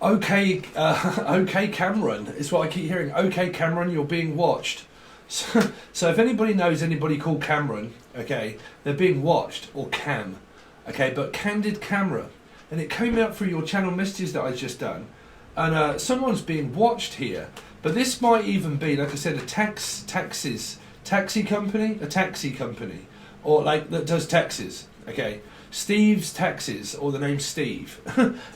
Okay, okay, Cameron, is what I keep hearing. Okay, Cameron, you're being watched. So if anybody knows anybody called Cameron, okay, they're being watched, or Cam, okay, but Candid Camera, and it came out through your channel messages that I just done, and someone's being watched here. But this might even be, like I said, a taxi company, or like that does taxes, okay. Steve's Taxes, or the name Steve.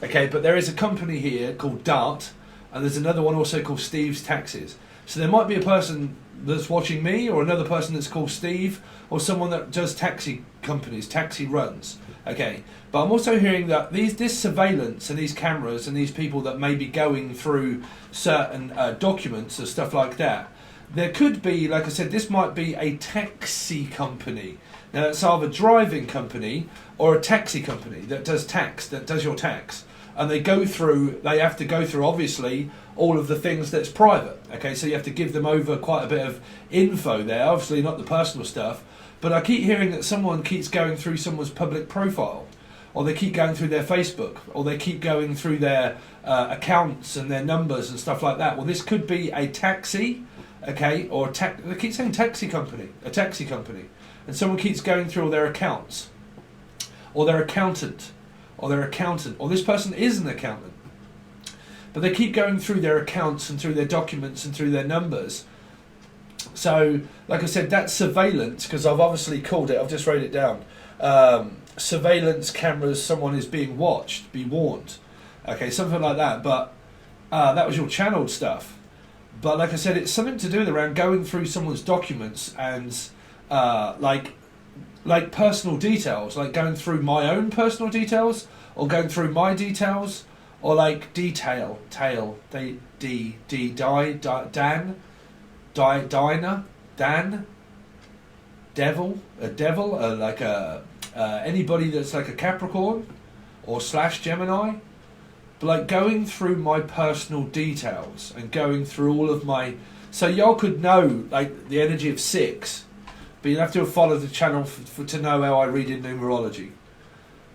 Okay, but there is a company here called Dart, and there's another one also called Steve's Taxes. So there might be a person that's watching me, or another person that's called Steve, or someone that does taxi companies, taxi runs. Okay, but I'm also hearing that this surveillance and these cameras and these people that may be going through certain documents and stuff like that, there could be, like I said, this might be a taxi company. Now it's either a driving company or a taxi company that does your tax. And they have to go through obviously all of the things that's private. Okay, so you have to give them over quite a bit of info there, obviously not the personal stuff. But I keep hearing that someone keeps going through someone's public profile, or they keep going through their Facebook, or they keep going through their accounts and their numbers and stuff like that. Well, this could be a taxi, okay, or they keep saying taxi company, a taxi company. And someone keeps going through all their accounts, or their accountant, or this person is an accountant. But they keep going through their accounts and through their documents and through their numbers. So, like I said, that's surveillance, because I've obviously called it, I've just wrote it down. Surveillance cameras, someone is being watched, be warned. Okay, something like that, but that was your channeled stuff. But like I said, it's something to do with around going through someone's documents and like personal details, like going through my own personal details, or going through my details, or like diner, devil, like anybody that's like a Capricorn or / Gemini. But like going through my personal details and going through all of my, so y'all could know like the energy of 6. But you'd have to follow the channel to know how I read in numerology.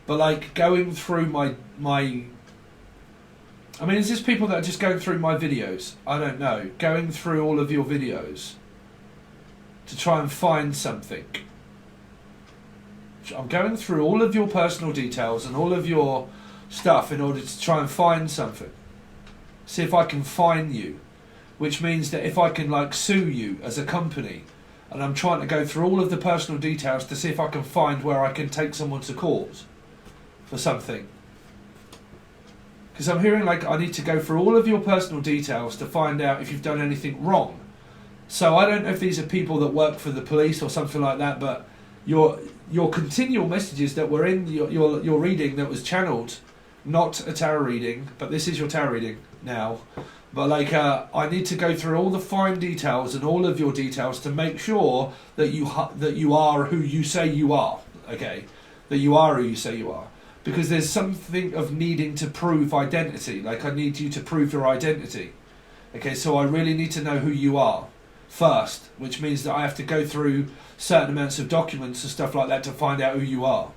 But like going through my I mean, is this people that are just going through my videos? I don't know. Going through all of your videos to try and find something. I'm going through all of your personal details and all of your stuff in order to try and find something. See if I can find you. Which means that if I can like sue you as a company, and I'm trying to go through all of the personal details to see if I can find where I can take someone to court for something. Because I'm hearing like I need to go through all of your personal details to find out if you've done anything wrong. So I don't know if these are people that work for the police or something like that, but your continual messages that were in your reading that was channeled, not a tarot reading, but this is your tarot reading now. But like I need to go through all the fine details and all of your details to make sure that you are who you say you are. Okay, that you are who you say you are. Because there's something of needing to prove identity. Like I need you to prove your identity. Okay, so I really need to know who you are first, which means that I have to go through certain amounts of documents and stuff like that to find out who you are.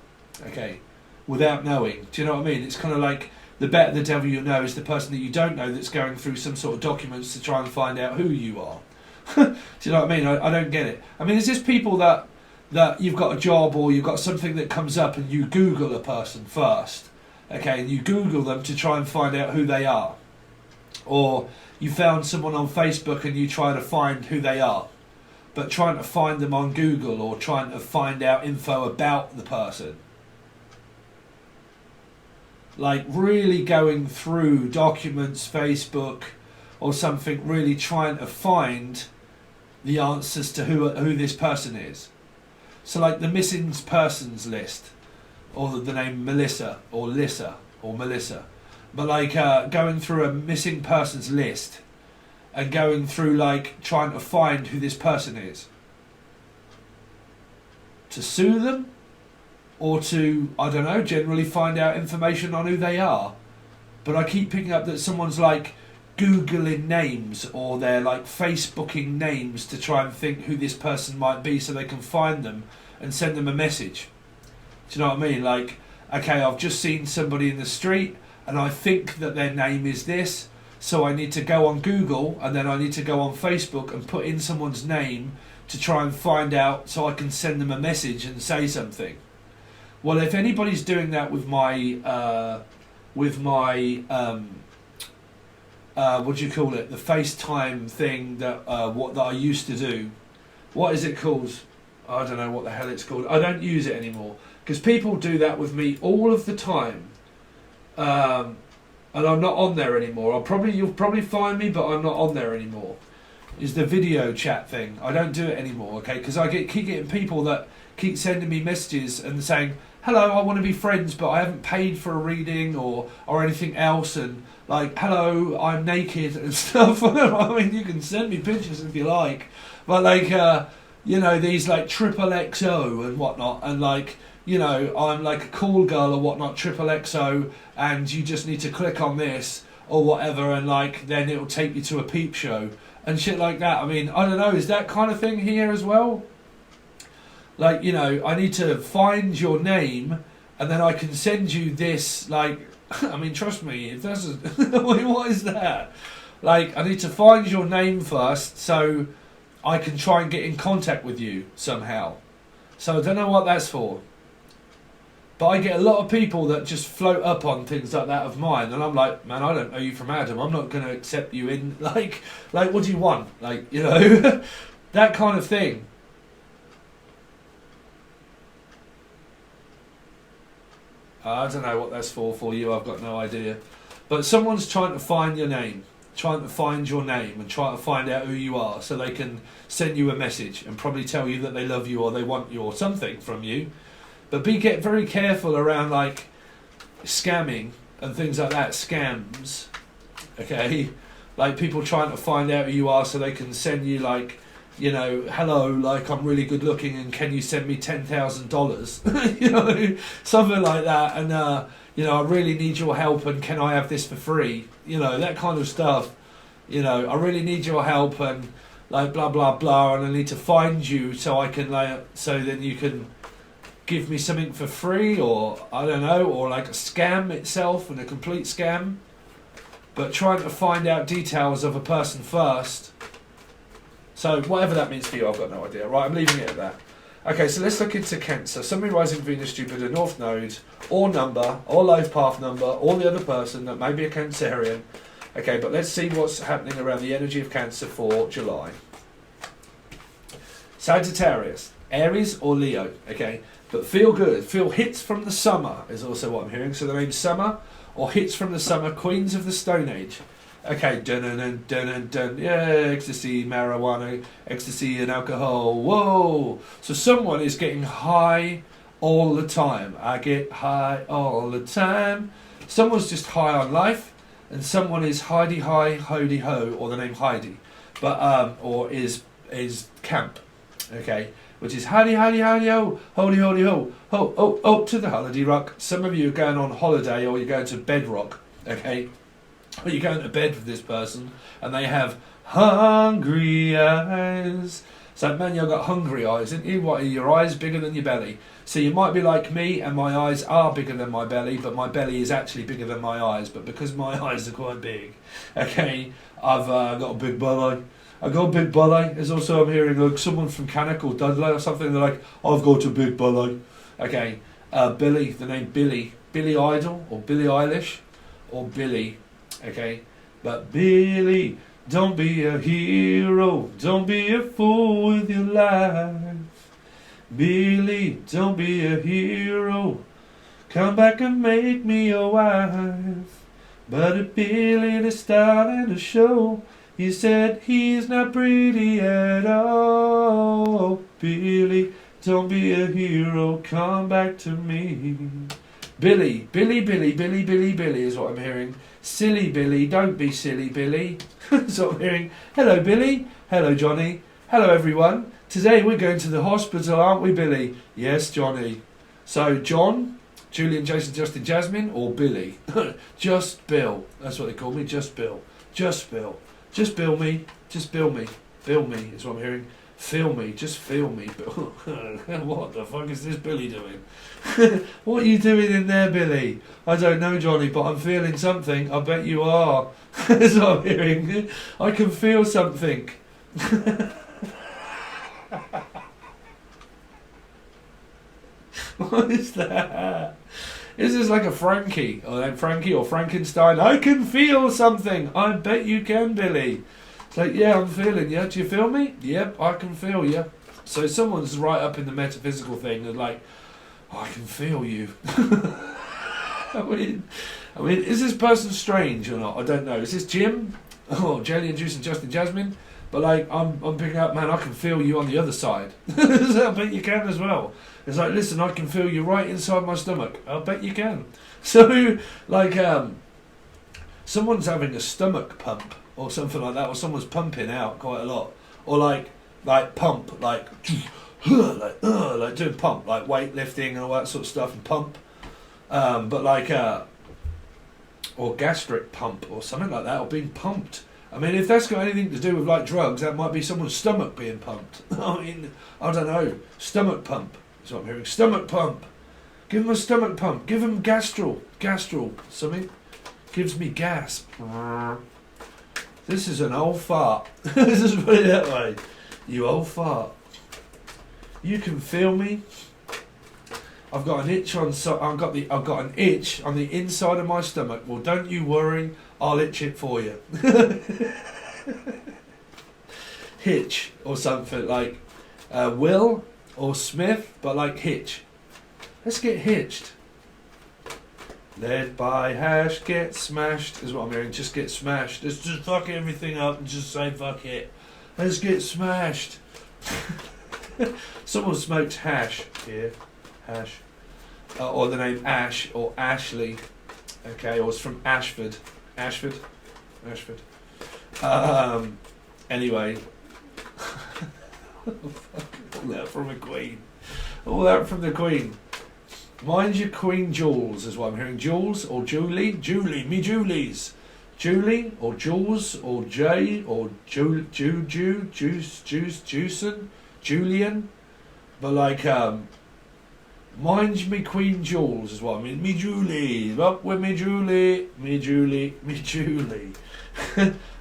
Okay, without knowing. Do you know what I mean? It's kind of like the better the devil you know is the person that you don't know that's going through some sort of documents to try and find out who you are. Do you know what I mean? I don't get it. I mean, is this people that you've got a job or you've got something that comes up and you Google a person first, okay, and you Google them to try and find out who they are? Or you found someone on Facebook and you try to find who they are, but trying to find them on Google or trying to find out info about the person. Like really going through documents, Facebook or something, really trying to find the answers to who this person is. So like the missing persons list, or the name Melissa or Lissa or Melissa. But like going through a missing persons list and going through like trying to find who this person is. To sue them? Or to, I don't know, generally find out information on who they are. But I keep picking up that someone's like Googling names or they're like Facebooking names to try and think who this person might be so they can find them and send them a message. Do you know what I mean? Like, okay, I've just seen somebody in the street and I think that their name is this, so I need to go on Google and then I need to go on Facebook and put in someone's name to try and find out so I can send them a message and say something. Well, if anybody's doing that with my what do you call it? The FaceTime thing that that I used to do. What is it called? I don't know what the hell it's called. I don't use it anymore because people do that with me all of the time, and I'm not on there anymore. You'll probably find me, but I'm not on there anymore. Is the video chat thing? I don't do it anymore, okay? Because I keep getting people that keep sending me messages and saying, "Hello, I want to be friends, but I haven't paid for a reading or anything else," and like, "Hello, I'm naked," and stuff. I mean, you can send me pictures if you like, but like, you know, these like triple XO and whatnot, and like, you know, I'm like a cool girl or whatnot, triple XO, and you just need to click on this or whatever, and like, then it'll take you to a peep show and shit like that. I mean, I don't know, is that kind of thing here as well? Like, you know, I need to find your name and then I can send you this, like, I mean, trust me, if that's what is that? Like, I need to find your name first so I can try and get in contact with you somehow. So I don't know what that's for. But I get a lot of people that just float up on things like that of mine, and I'm like, man, I don't know you from Adam. I'm not going to accept you in. Like, what do you want? Like, you know, that kind of thing. I don't know what that's for you. I've got no idea. But someone's trying to find your name, trying to find your name, and trying to find out who you are, so they can send you a message and probably tell you that they love you or they want you or something from you. But get very careful around like scamming and things like that, scams, okay? Like people trying to find out who you are so they can send you like, you know, "Hello, like I'm really good looking and can you send me $10,000? You know, something like that. And, you know, I really need your help and can I have this for free? You know, that kind of stuff. You know, I really need your help and like blah, blah, blah. And I need to find you so I can like, so then you can give me something for free, or I don't know, or like a scam itself and a complete scam. But trying to find out details of a person first. So whatever that means for you, I've got no idea. Right, I'm leaving it at that. Okay, so let's look into Cancer. Sun, Moon, Rising, Venus, Jupiter, North Node, or number, or life path number, or the other person that may be a Cancerian. Okay, but let's see what's happening around the energy of Cancer for July. Sagittarius, Aries or Leo. Okay, but feel good. Feel hits from the summer is also what I'm hearing. So the name's Summer or hits from the summer, Queens of the Stone Age. Okay, dun dun dun dun dun. Yeah, ecstasy, marijuana, ecstasy and alcohol. Whoa! So someone is getting high all the time. I get high all the time. Someone's just high on life, and someone is Heidi high, Hody ho, or the name Heidi, but or is camp. Okay, which is Heidi Heidi Heidi ho, Hody Hody ho, ho oh oh to the holiday rock. Some of you are going on holiday or you're going to bedrock. Okay. Or you're going to bed with this person and they have hungry eyes. So, man, you've got hungry eyes, didn't you? What, are your eyes bigger than your belly? So you might be like me and my eyes are bigger than my belly, but my belly is actually bigger than my eyes. But because my eyes are quite big, okay, I've got a big belly. I got a big belly. There's also, I'm hearing like someone from Cannock or Dudley or something, they're like, I've got a big belly. Okay, Billy, the name Billy. Billy Idol or Billie Eilish or Billy. Okay, but Billy, don't be a hero, don't be a fool with your life. Billy, don't be a hero, come back and make me your wife. But Billy, to start the show, he said he's not pretty at all. Billy, don't be a hero, come back to me. Billy, Billy, Billy, Billy, Billy, Billy is what I'm hearing. Silly Billy, don't be silly Billy. That's what I'm hearing. Hello Billy, hello Johnny, hello everyone. Today we're going to the hospital, aren't we Billy? Yes Johnny. So John, Julian, Jason, Justin, Jasmine or Billy? Just Bill, that's what they call me, just Bill. Just Bill. Just Bill me, just Bill me. Bill me is what I'm hearing. Feel me, just feel me. What the fuck is this Billy doing? What are you doing in there, Billy? I don't know, Johnny, but I'm feeling something. I bet you are. That's what I'm hearing. I can feel something. What is that? Is this like a Frankie or Frankenstein? I can feel something. I bet you can, Billy. It's like, yeah, I'm feeling you. Do you feel me? Yep, I can feel you. So someone's right up in the metaphysical thing and like, oh, I can feel you. I mean, is this person strange or not? I don't know. Is this Jim? Oh, Jelly and Juice and Justin Jasmine? But like, I'm picking up, man, I can feel you on the other side. I bet you can as well. It's like, listen, I can feel you right inside my stomach. I bet you can. So, like, someone's having a stomach pump or something like that, or someone's pumping out quite a lot. Or like pump, like doing pump, like weightlifting and all that sort of stuff, and pump. But like, or gastric pump or something like that, or being pumped. I mean, if that's got anything to do with like drugs, that might be someone's stomach being pumped. I mean, I don't know. Stomach pump. That's what I'm hearing. Stomach pump. Give them a stomach pump. Give them gastral. Something. Gives me gas. This is an old fart. Let's just put it that way. You old fart. You can feel me. I've got an itch on. I've got an itch on the inside of my stomach. Well, don't you worry. I'll itch it for you. Hitch or something like Will or Smith, but like Hitch. Let's get hitched. Led by hash, get smashed is what I'm hearing. Just get smashed. Let's just fuck everything up and just say fuck it. Let's get smashed. Someone smokes hash here. Hash. Or the name Ash or Ashley. Okay, or it's from Ashford. Ashford. Anyway. All that from a queen. All that from the queen. Mind your Queen Jules is what I'm hearing. Jules or Julie? Julie, me Julies. Julie or Jules or Jay or Juicen, Julian. But like, mind me Queen Jules is what I mean. Me Julie, up with me Julie.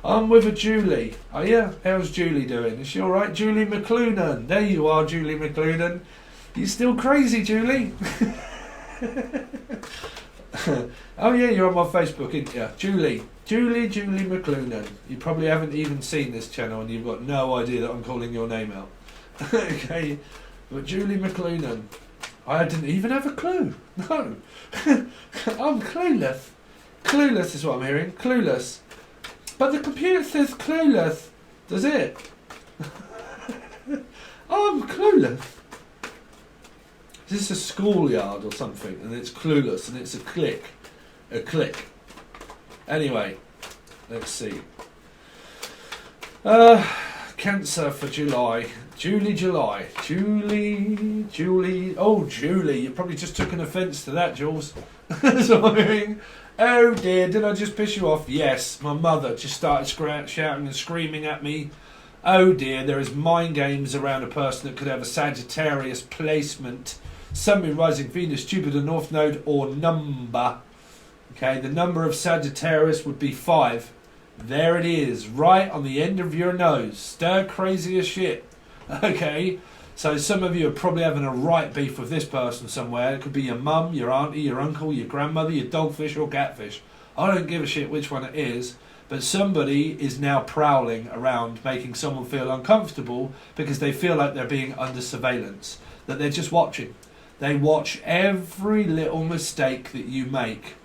I'm with a Julie. Oh yeah, how's Julie doing? Is she alright? Julie McCloonan. There you are, Julie McCloonan. You still crazy, Julie? Oh yeah, you're on my Facebook, aren't you? Julie McCloonan. You probably haven't even seen this channel and you've got no idea that I'm calling your name out. Okay, but Julie McCloonan. I didn't even have a clue. No. I'm clueless. Clueless is what I'm hearing. Clueless. But the computer says clueless. Does it? I'm clueless. Is this a schoolyard or something? And it's clueless and it's a click. A click. Anyway, let's see. Cancer for July. July. Julie. Oh, Julie. You probably just took an offence to that, Jules. So I'm hearing, oh dear, did I just piss you off? Yes, my mother just started shouting and screaming at me. Oh dear, there is mind games around a person that could have a Sagittarius placement. Sun, Moon, Rising, Venus, Jupiter, North Node, or number. Okay, the number of Sagittarius would be 5. There it is, right on the end of your nose. Stir crazy as shit. Okay, so some of you are probably having a right beef with this person somewhere. It could be your mum, your auntie, your uncle, your grandmother, your dogfish or catfish. I don't give a shit which one it is, but somebody is now prowling around making someone feel uncomfortable because they feel like they're being under surveillance, that they're just watching. They watch every little mistake that you make.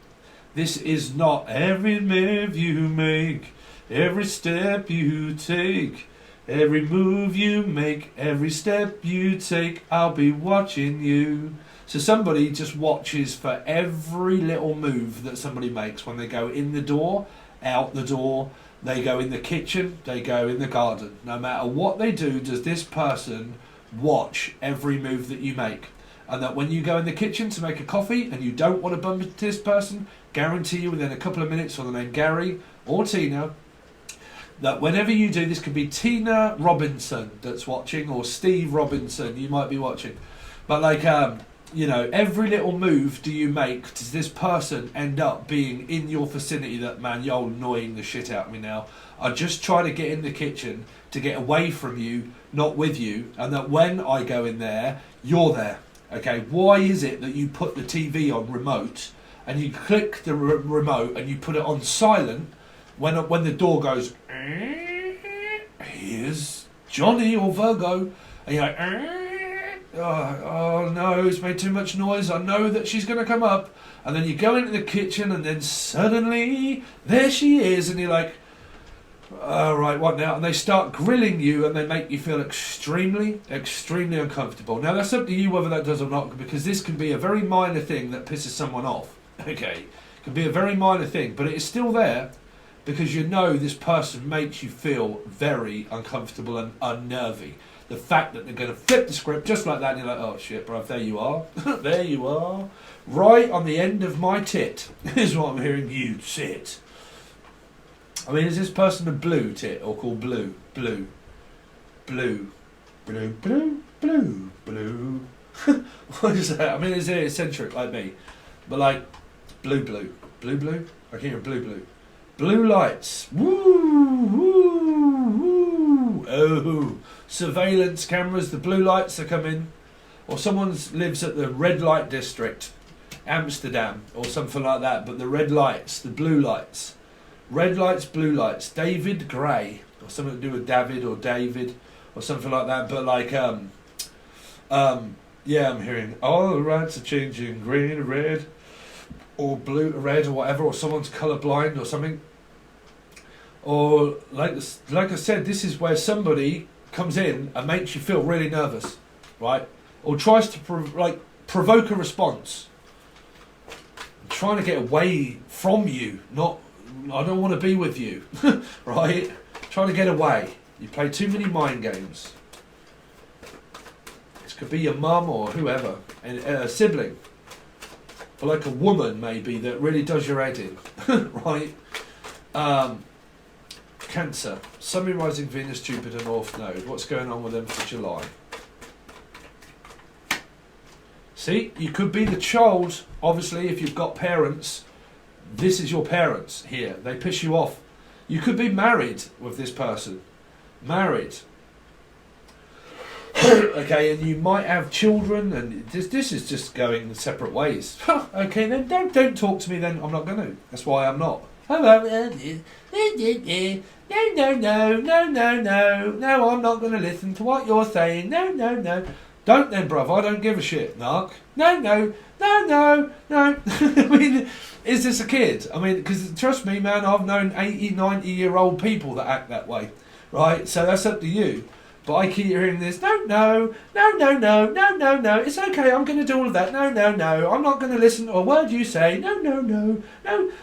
This is not every move you make, every step you take, every move you make, every step you take, I'll be watching you. So somebody just watches for every little move that somebody makes when they go in the door, out the door, they go in the kitchen, they go in the garden. No matter what they do, does this person watch every move that you make? And that when you go in the kitchen to make a coffee and you don't want to bump into this person, guarantee you within a couple of minutes, or the name Gary or Tina, that whenever you do, this could be Tina Robinson that's watching, or Steve Robinson, you might be watching. But like, you know, every little move do you make, does this person end up being in your vicinity that, man, you're annoying the shit out of me now. I just try to get in the kitchen to get away from you, not with you, and that when I go in there, you're there. Okay, why is it that you put the TV on remote and you click the remote and you put it on silent when the door goes, here's Johnny or Virgo, and you're like, oh no, it's made too much noise, I know that she's going to come up, and then you go into the kitchen and then suddenly there she is, and you're like, right, what now? And they start grilling you and they make you feel extremely, extremely uncomfortable. Now that's up to you whether that does or not, because this can be a very minor thing that pisses someone off. Okay, it can be a very minor thing, but it is still there because you know this person makes you feel very uncomfortable and unnervy. The fact that they're going to flip the script just like that, and you're like, oh shit, bruv, there you are. There you are. Right on the end of my tit is what I'm hearing you sit. I mean, is this person a blue tit or called blue? Blue. Blue. Blue, blue, blue, blue. What is that? I mean, is it eccentric like me? But like, blue, blue. Blue, blue? I can hear blue, blue. Blue lights. Woo, woo, woo. Oh, surveillance cameras, the blue lights are coming. Or someone lives at the red light district, Amsterdam, or something like that, but the red lights, the blue lights. Red lights, blue lights. David Gray, or something to do with David or David, or something like that. But like, yeah, I'm hearing all the lights are changing, green to red, or blue to red, or whatever, or someone's colourblind or something. Or like I said, this is where somebody comes in and makes you feel really nervous, right? Or tries to provoke a response, trying to get away from you, not. I don't want to be with you, right? Trying to get away. You play too many mind games. This could be your mum or whoever, and a sibling, or like a woman maybe that really does your head in, right? Cancer, Sun, Moon, Rising, Venus, Jupiter, North Node. What's going on with them for July? See, you could be the child. Obviously, if you've got parents. This is your parents here. They piss you off. You could be married with this person. Married. Okay, and you might have children, and this is just going separate ways. Okay, then don't talk to me then. I'm not going to. That's why I'm not. Hello. No, I'm not going to listen to what you're saying. No. Don't then, bruv. I don't give a shit, Narc. No. I mean, is this a kid? I mean, because trust me, man, I've known 80, 90-year-old people that act that way, right? So that's up to you. But I keep hearing this, no. It's okay, I'm going to do all of that. No. I'm not going to listen to a word you say. No.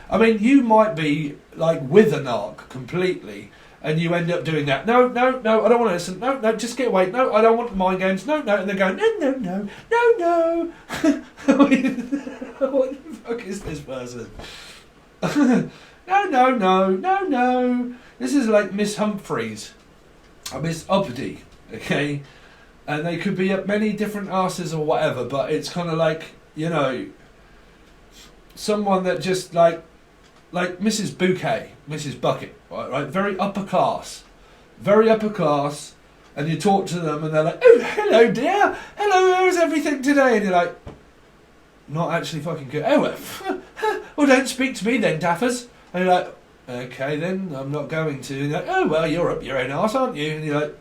I mean, you might be like with a narc completely, and you end up doing that. No, I don't want to listen. No, just get away. No, I don't want the mind games. No. And they're going, no. I mean, what the fuck is this person? No. This is like Miss Humphreys. Miss Uppity, okay? And they could be at many different asses or whatever, but it's kind of like, you know, someone that just like Mrs. Bouquet, Mrs. Bucket, right? Very upper class, and you talk to them and they're like, oh, hello dear, hello, how's everything today? And you're like, not actually fucking good. Oh, well, don't speak to me then, Daffers. And you're like, okay then, I'm not going to. And like, oh well, you're up your own arse, aren't you? And you're like,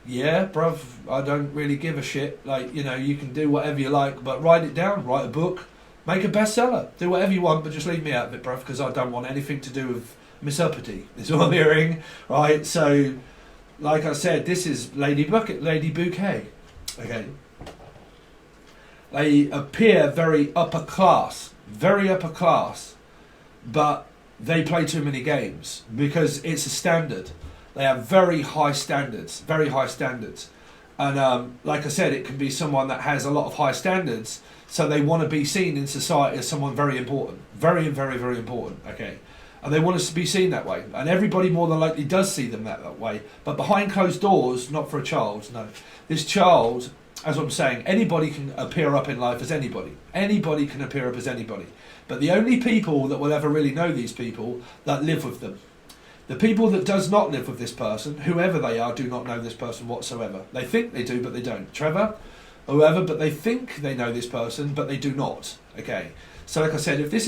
yeah, bruv, I don't really give a shit. Like, you know, you can do whatever you like, but write it down, write a book, make a bestseller, do whatever you want, but just leave me out of it, bruv, because I don't want anything to do with Miss Uppity, is what I'm hearing, right? So, like I said, this is Lady Bouquet, okay? They appear very upper class, but they play too many games because it's a standard. They have very high standards. And like I said, it can be someone that has a lot of high standards, so they want to be seen in society as someone very important. Very, very, very important, okay? And they want us to be seen that way. And everybody more than likely does see them that way. But behind closed doors, not for a child, no. This child, as I'm saying, anybody can appear up in life as anybody. Anybody can appear up as anybody. But the only people that will ever really know these people that live with them. The people that does not live with this person, whoever they are, do not know this person whatsoever. They think they do, but they don't. Trevor, whoever, but they think they know this person, but they do not. Okay. So like I said, if this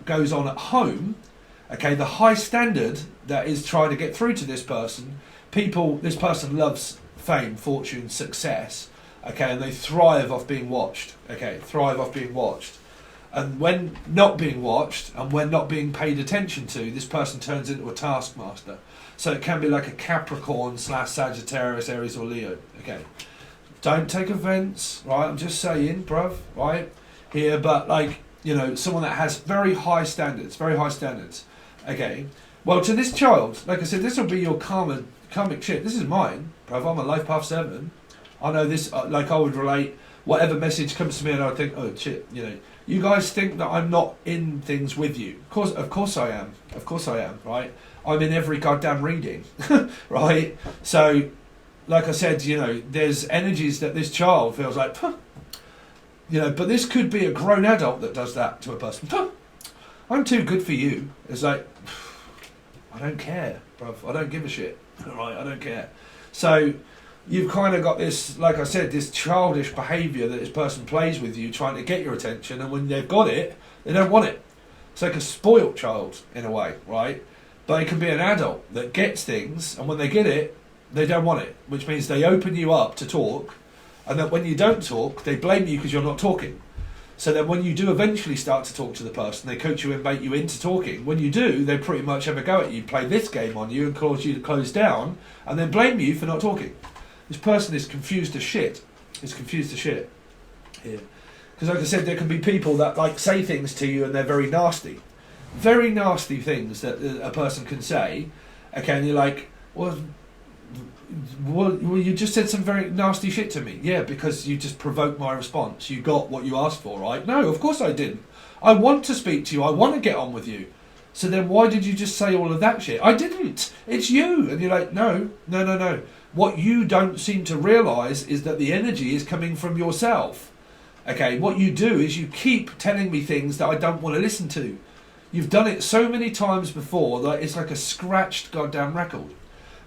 goes on at home, okay, the high standard that is trying to get through to this person, this person loves fame, fortune, success, okay, and they thrive off being watched, okay, thrive off being watched. And when not being watched and when not being paid attention to, this person turns into a taskmaster. So it can be like a Capricorn / Sagittarius, Aries or Leo, okay. Don't take offence, right, I'm just saying, bruv, right, here, but like, you know, someone that has very high standards, okay. Well, to this child, like I said, this will be your karmic shit. This is mine, bruv, I'm a life path 7. I know this, like I would relate, whatever message comes to me and I think, oh shit, you know, you guys think that I'm not in things with you. Of course I am. Of course I am, right? I'm in every goddamn reading, right? So, like I said, you know, there's energies that this child feels like, huh. You know, but this could be a grown adult that does that to a person. Huh. I'm too good for you. It's like, I don't care, bruv. I don't give a shit, right? I don't care. So, you've kind of got this, like I said, this childish behaviour that this person plays with you, trying to get your attention, and when they've got it, they don't want it. It's like a spoilt child, in a way, right? But it can be an adult that gets things, and when they get it, they don't want it, which means they open you up to talk, and that when you don't talk, they blame you because you're not talking. So then when you do eventually start to talk to the person, they coach you and bait you into talking. When you do, they pretty much have a go at you, play this game on you and cause you to close down, and then blame you for not talking. This person is confused as shit. Is confused as shit. Here. Because like I said, there can be people that like say things to you and they're very nasty. Very nasty things that a person can say. Okay, and you're like, well, you just said some very nasty shit to me. Yeah, because you just provoked my response. You got what you asked for, right? No, of course I didn't. I want to speak to you. I want to get on with you. So then why did you just say all of that shit? I didn't. It's you. And you're like, no. What you don't seem to realise is that the energy is coming from yourself. Okay, what you do is you keep telling me things that I don't want to listen to. You've done it so many times before that it's like a scratched goddamn record.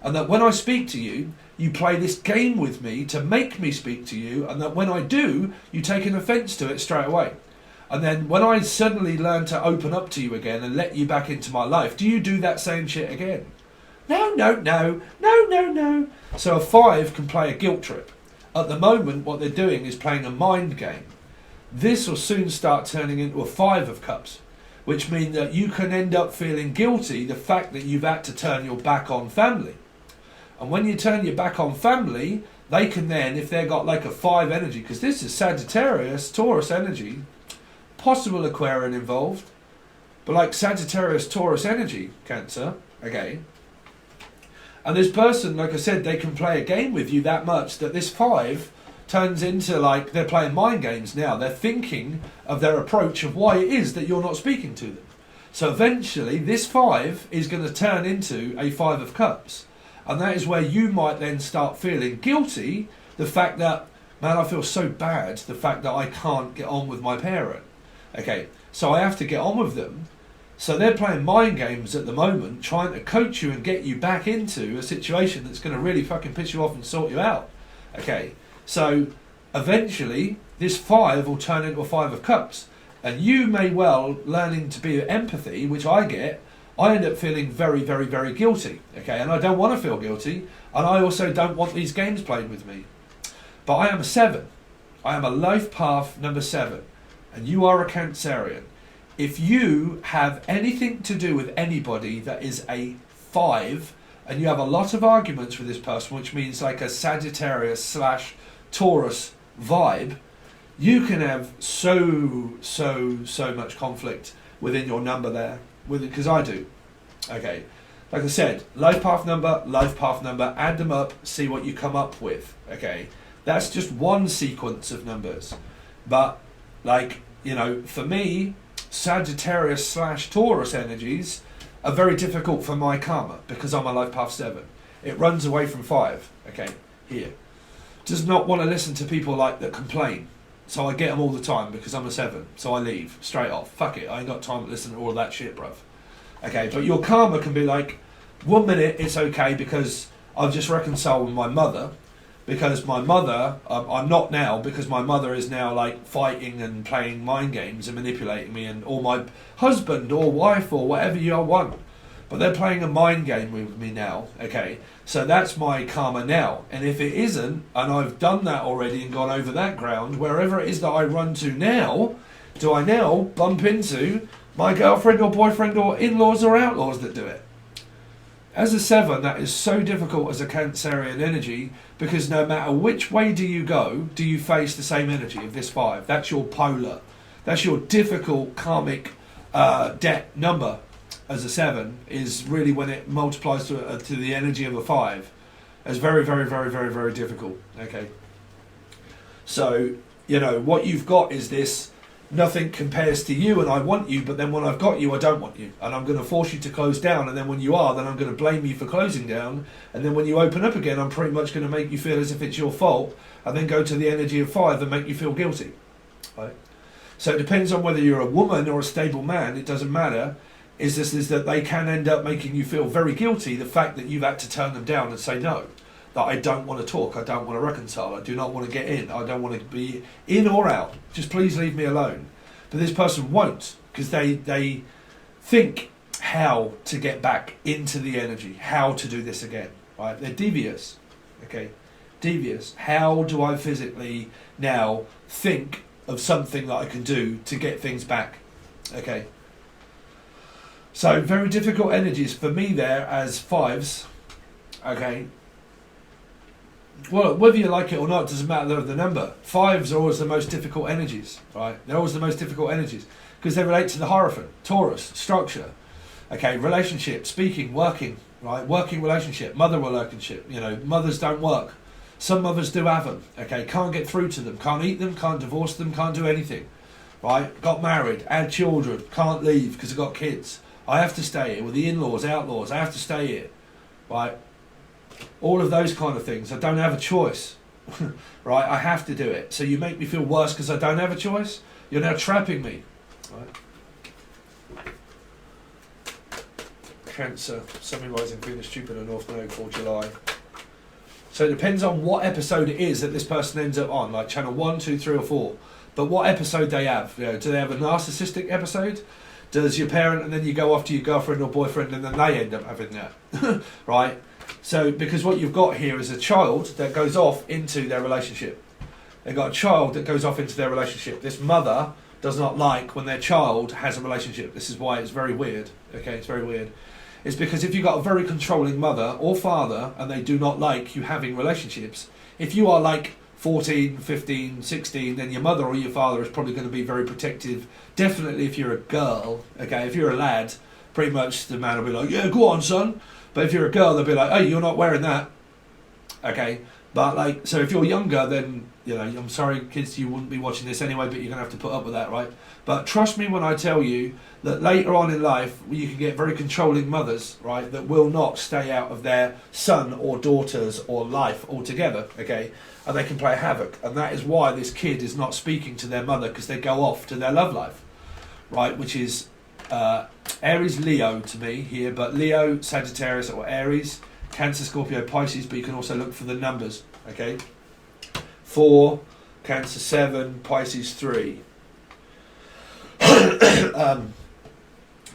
And that when I speak to you, you play this game with me to make me speak to you, and that when I do, you take an offence to it straight away. And then when I suddenly learn to open up to you again and let you back into my life, do you do that same shit again? No. So a 5 can play a guilt trip. At the moment, what they're doing is playing a mind game. This will soon start turning into a 5 of cups, which means that you can end up feeling guilty the fact that you've had to turn your back on family. And when you turn your back on family, they can then, if they've got like a 5 energy, because this is Sagittarius, Taurus energy, possible Aquarian involved, but like Sagittarius, Taurus energy, Cancer, okay. And this person, like I said, they can play a game with you that much that this 5 turns into like they're playing mind games now. They're thinking of their approach of why it is that you're not speaking to them. So eventually this 5 is going to turn into a 5 of cups. And that is where you might then start feeling guilty. The fact that, man, I feel so bad. The fact that I can't get on with my parent. Okay, so I have to get on with them. So they're playing mind games at the moment, trying to coach you and get you back into a situation that's going to really fucking piss you off and sort you out. Okay, so eventually this 5 will turn into a 5 of cups. And you may well, learning to be empathy, which I get, I end up feeling very, very, very guilty. Okay, and I don't want to feel guilty, and I also don't want these games played with me. But I am a 7. I am a life path number 7. And you are a Cancerian. If you have anything to do with anybody that is a 5, and you have a lot of arguments with this person, which means like a Sagittarius / Taurus vibe, you can have so much conflict within your number there, because I do. Okay, like I said, life path number, add them up, see what you come up with. Okay, that's just one sequence of numbers. But like, you know, for me, Sagittarius / Taurus energies are very difficult for my karma because I'm a life path 7. It runs away from 5, okay, here. Does not want to listen to people like that complain. So I get them all the time because I'm a 7. So I leave straight off. Fuck it, I ain't got time to listen to all of that shit, bruv. Okay, but your karma can be like, 1 minute it's okay because I've just reconciled with my mother, because my mother, I'm not now, because my mother is now like fighting and playing mind games and manipulating me, and or my husband or wife or whatever you want, but they're playing a mind game with me now, okay, so that's my karma now. And if it isn't, and I've done that already and gone over that ground, wherever it is that I run to now, do I now bump into my girlfriend or boyfriend or in-laws or outlaws that do it? As a 7, that is so difficult as a Cancerian energy, because no matter which way do you go, do you face the same energy of this 5. That's your polar. That's your difficult karmic debt number as a 7, is really when it multiplies to the energy of a 5. It's very, very, very, very, very difficult. Okay. So, you know, what you've got is this, nothing compares to you and I want you, but then when I've got you, I don't want you. And I'm going to force you to close down. And then when you are, then I'm going to blame you for closing down. And then when you open up again, I'm pretty much going to make you feel as if it's your fault, and then go to the energy of 5 and make you feel guilty. Right? So it depends on whether you're a woman or a stable man. It doesn't matter. Is that they can end up making you feel very guilty, the fact that you've had to turn them down and say no. That I don't want to talk, I don't want to reconcile, I do not want to get in, I don't want to be in or out, just please leave me alone. But this person won't, because they think how to get back into the energy, how to do this again, right? They're devious, okay? Devious. How do I physically now think of something that I can do to get things back, okay? So very difficult energies for me there as 5s, okay? Well, whether you like it or not, doesn't matter the number. 5s are always the most difficult energies, right? They're always the most difficult energies because they relate to the Hierophant, Taurus, structure, okay, relationship, speaking, working, right? Working relationship, mother relationship, you know, mothers don't work. Some mothers do have them, okay, can't get through to them, can't eat them, can't divorce them, can't do anything, right? Got married, had children, can't leave because I've got kids. I have to stay here with the in-laws, outlaws, I have to stay here, right? All of those kind of things. I don't have a choice, right? I have to do it. So you make me feel worse because I don't have a choice? You're now trapping me, right? Cancer, Sun rising Venus, Jupiter, North Node, 4 July. So it depends on what episode it is that this person ends up on, like channel 1, 2, 3 or 4. But what episode they have. You know, do they have a narcissistic episode? Does your parent and then you go off to your girlfriend or boyfriend and then they end up having that, right? So, because what you've got here is a child that goes off into their relationship. They've got a child that goes off into their relationship. This mother does not like when their child has a relationship. This is why it's very weird. Okay, it's very weird. It's because if you've got a very controlling mother or father and they do not like you having relationships, if you are like 14, 15, 16, then your mother or your father is probably going to be very protective. Definitely if you're a girl, okay, if you're a lad, pretty much the man will be like, yeah, go on, son. But if you're a girl, they'll be like, hey, you're not wearing that. Okay. But like, so if you're younger, then, you know, I'm sorry, kids, you wouldn't be watching this anyway, but you're going to have to put up with that, right? But trust me when I tell you that later on in life, you can get very controlling mothers, right, that will not stay out of their son or daughter's or life altogether, okay? And they can play havoc. And that is why this kid is not speaking to their mother, because they go off to their love life, right? Which is Aries, Leo to me here, but Leo, Sagittarius or Aries, Cancer, Scorpio, Pisces, but you can also look for the numbers, okay? 4, Cancer 7, Pisces 3.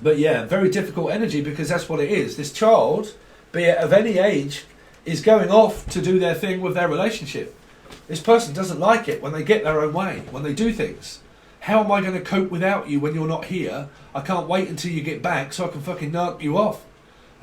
But yeah, very difficult energy because that's what it is. This child, be it of any age, is going off to do their thing with their relationship. This person doesn't like it when they get their own way, when they do things. How am I going to cope without you when you're not here? I can't wait until you get back so I can fucking knock you off.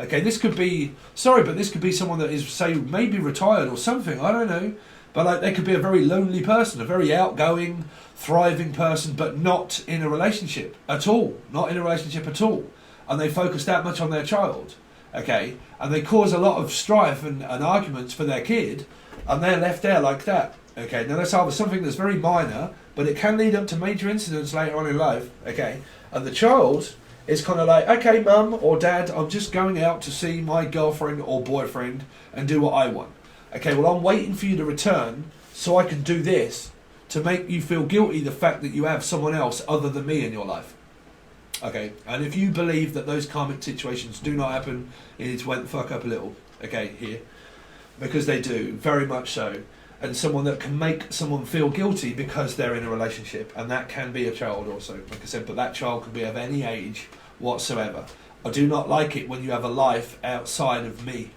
Okay, this could be, sorry, but this could be someone that is, say, maybe retired or something, I don't know. But like, they could be a very lonely person, a very outgoing, thriving person, but not in a relationship at all. Not in a relationship at all. And they focus that much on their child, okay? And they cause a lot of strife and arguments for their kid, and they're left there like that, okay? Now that's either something that's very minor, but it can lead up to major incidents later on in life, okay? And the child It's kind of like, okay, mum or dad, I'm just going out to see my girlfriend or boyfriend and do what I want. Okay, well, I'm waiting for you to return so I can do this to make you feel guilty the fact that you have someone else other than me in your life. Okay, and if you believe that those karmic situations do not happen, you need to wake the fuck up a little, okay, here. Because they do, very much so. And someone that can make someone feel guilty because they're in a relationship, and that can be a child also, like I said, but that child can be of any age whatsoever. I do not like it when you have a life outside of me.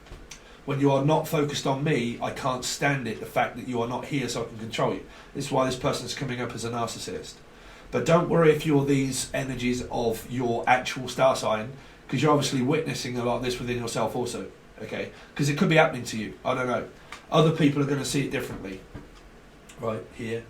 When you are not focused on me, I can't stand it, the fact that you are not here so I can control you. This is why this person's coming up as a narcissist. But don't worry if you're these energies of your actual star sign, because you're obviously witnessing a lot of this within yourself also, okay? Because it could be happening to you, I don't know. Other people are going to see it differently, right here.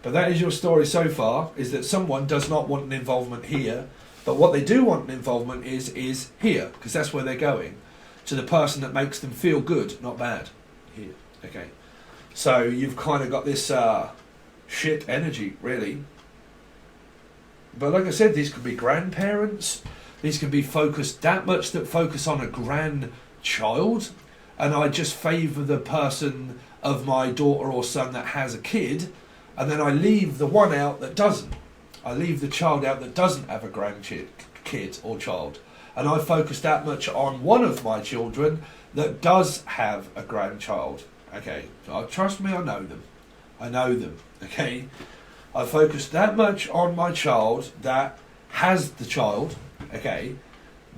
But that is your story so far, is that someone does not want an involvement here, but what they do want an involvement is here, because that's where they're going, to the person that makes them feel good, not bad, here, okay? So you've kind of got this shit energy, really. But like I said, these could be grandparents. These can be focused that much that focus on a grandchild. And I just favour the person of my daughter or son that has a kid. And then I leave the one out that doesn't. I leave the child out that doesn't have a kid or child. And I focus that much on one of my children that does have a grandchild. Okay, trust me, I know them. I know them, okay? I focus that much on my child that has the child, okay,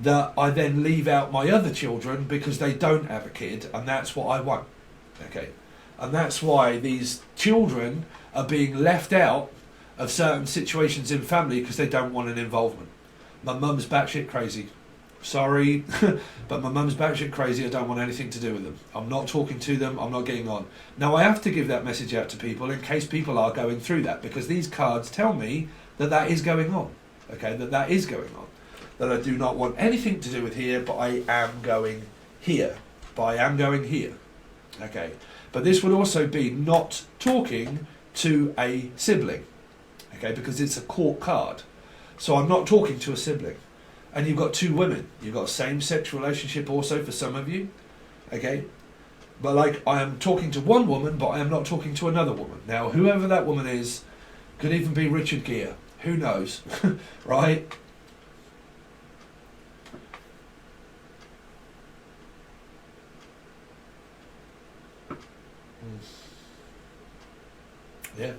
that I then leave out my other children because they don't have a kid, and that's what I want, okay? And that's why these children are being left out of certain situations in family because they don't want an involvement. My mum's batshit crazy. Sorry, but my mum's batshit crazy. I don't want anything to do with them. I'm not talking to them. I'm not getting on. Now, I have to give that message out to people in case people are going through that, because these cards tell me that that is going on. Okay, that is going on. That I do not want anything to do with here, but I am going here. But I am going here. Okay, but this would also be not talking to a sibling. Okay, because it's a court card. So I'm not talking to a sibling. And you've got two women. You've got a same-sex relationship also for some of you. Okay? But like, I am talking to one woman, but I am not talking to another woman. Now, whoever that woman is, could even be Richard Gere. Who knows? Right? Yeah.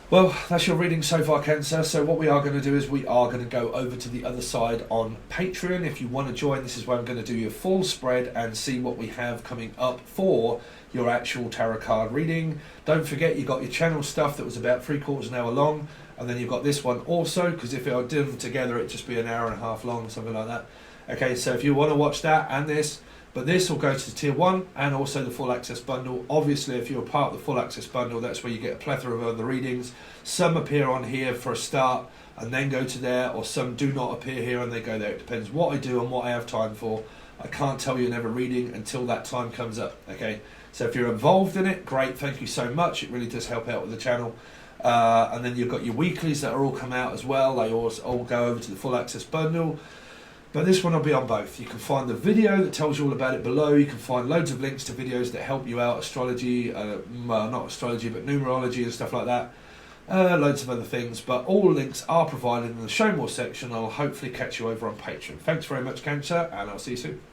Well, that's your reading so far, Cancer. So what we are going to do is we are going to go over to the other side on Patreon. If you want to join, this is where I'm going to do your full spread and see what we have coming up for your actual tarot card reading. Don't forget, you got your channel stuff that was about 3/4 an hour long, and then you've got this one also, because if I did them together, it'd just be an hour and a half long, something like that. Okay, so if you want to watch that and this, but this will go to tier 1 and also the full access bundle. Obviously, if you're a part of the full access bundle, that's where you get a plethora of other readings. Some appear on here for a start and then go to there, or some do not appear here and they go there. It depends what I do and what I have time for. I can't tell you another reading until that time comes up, okay? So if you're involved in it, great, thank you so much. It really does help out with the channel. And then you've got your weeklies that are all come out as well. They all go over to the full access bundle. But this one will be on both. You can find the video that tells you all about it below. You can find loads of links to videos that help you out, astrology, well, not astrology, but numerology and stuff like that. Loads of other things, but all links are provided in the show more section. I'll hopefully catch you over on Patreon. Thanks very much, Cancer, and I'll see you soon.